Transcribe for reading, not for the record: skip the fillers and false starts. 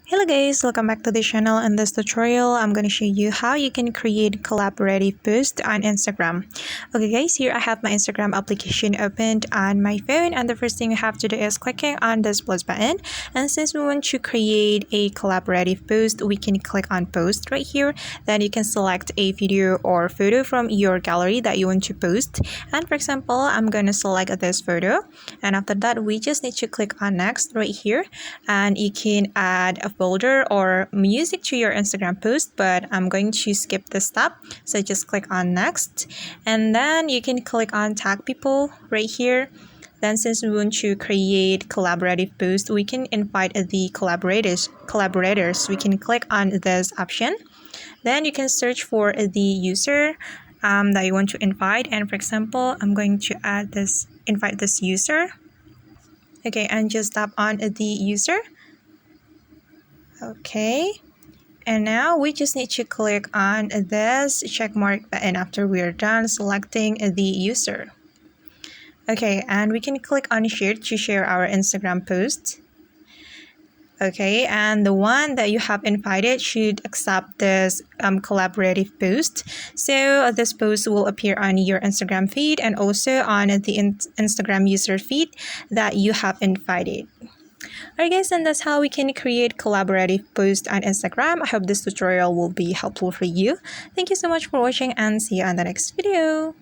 Hello guys, welcome back to the channel. In this tutorial, I'm going to show you how you can create collaborative posts on Instagram. Okay guys, here I have my Instagram application opened on my phone, and the first thing you have to do is clicking on this plus button. And since we want to create a collaborative post, we can click on post right here. Then you can select a video or photo from your gallery that you want to post. And for example, I'm going to select this photo, and after that we just need to click on next right here, and you can add a folder or music to your Instagram post, but I'm going to skip this step, so just click on next, and then you can click on tag people right here. Then since we want to create collaborative post, we can invite the collaborators. We can click on this option. Then you can search for the user that you want to invite, and for example, I'm going to invite this user. Okay, and just tap on the user. Okay, and now we just need to click on this check mark button after we're done selecting the user. Okay, and we can click on share to share our Instagram post. Okay, and the one that you have invited should accept this collaborative post. So this post will appear on your Instagram feed and also on the Instagram user feed that you have invited. Alright guys, and that's how we can create collaborative posts on Instagram. I hope this tutorial will be helpful for you. Thank you so much for watching, and see you on the next video.